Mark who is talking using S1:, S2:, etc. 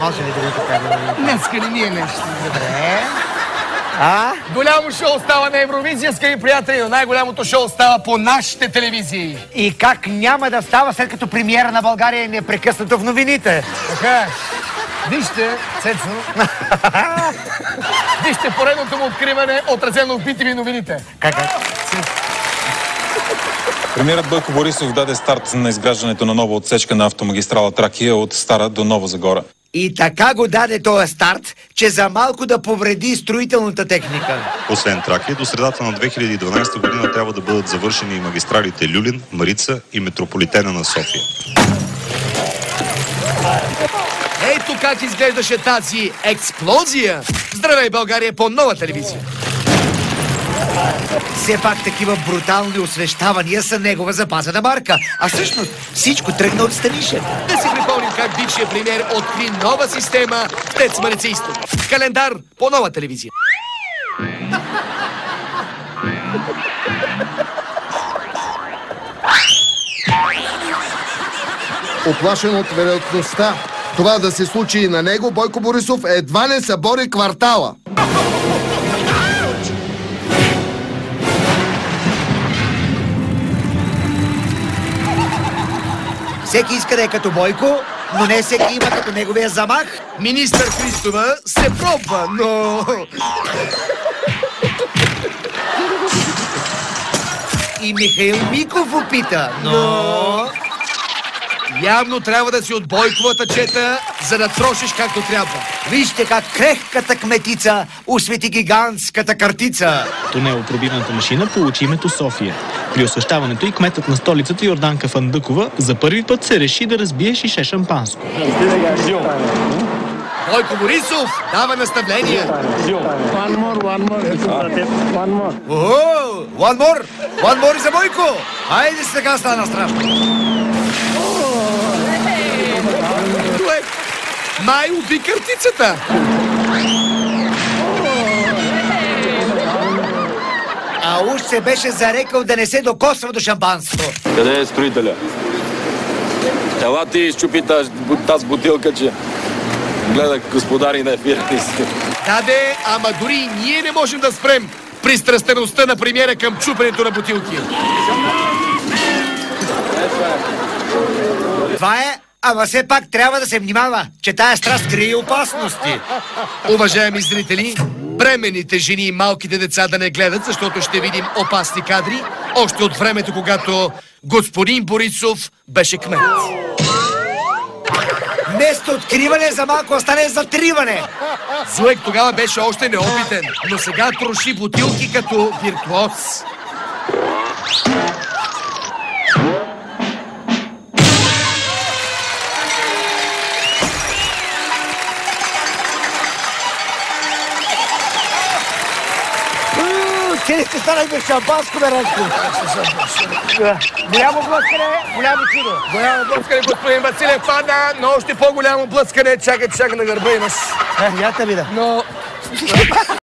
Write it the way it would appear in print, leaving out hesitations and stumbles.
S1: Може ли да го така?
S2: Днеска не ми е нещо.
S1: Добре.
S2: Голямо шоу става на Евровизия, скъпи приятели, но най-голямото шоу става по нашите телевизии.
S1: И как няма да става, след като премиера на България е непрекъснато в новините?
S2: Така. Вижте, Цецо. Вижте поредното му откриване, отразено в BTV новините.
S1: Как?
S3: Премиерът Бойко Борисов даде старт на изграждането на нова отсечка на автомагистрала Тракия от Стара до Нова Загора.
S1: И така го даде този старт, че за малко да повреди строителната техника.
S4: Освен Тракия, до средата на 2012 година трябва да бъдат завършени и магистралите Люлин, Марица и Метрополитена на София.
S2: Ето как изглеждаше тази експлозия. Здравей, България, по Нова телевизия.
S1: Все пак такива брутални освещавания са негова запазена марка. А всъщност всичко тръгна от Станишев.
S2: Да си припомним как бившия премиер откри нова система в ТЕЦ Марица Изток. Календар по Нова телевизия.
S5: Оплашен от вероятността това да се случи и на него, Бойко Борисов едва не събори квартала.
S1: Всеки иска да е като Бойко, но не всеки има като неговия замах.
S2: Министър Христова се пробва, но...
S1: И Михаил Миков опита, но...
S2: Явно трябва да си от Бойковата чета, за да трошиш както трябва.
S1: Вижте как крехката кметица освети гигантската картица.
S6: Тунелопробивната машина получи името София. При освещаването и кметът на столицата Йорданка Фандъкова за първи път се реши да разбие шише шампанско.
S2: Бойко Борисов дава наставления.
S1: One more и за Бойко! Хайде сега стана страшно.
S2: Май уби картицата.
S1: А уж се беше зарекал да не се докосва до шампанско.
S7: Къде е строителя? Ела ти изчупи тази бутилка, че гледах господари на ефира си.
S2: Даде, ама дори и ние не можем да спрем пристрастеността на премиера към чупенето на бутилки.
S1: Това е, ама все пак трябва да се внимава, че тая страст крие опасности.
S2: Уважаеми зрители, бременните жени и малките деца да не гледат, защото ще видим опасни кадри, още от времето, когато господин Борисов беше кмет.
S1: Вместо откриване за малко остане затриване.
S2: Зуек тогава беше още неопитен, но сега троши бутилки като виртуоз.
S1: Целите станах без шампанско, бе, Ренко. Голямо блъскане, голямо чудо.
S2: Голямо блъскане, господин Василев, пада, но още по-голямо блъскане. Чакай на гърба имаш.
S1: Я те видя.
S2: Но...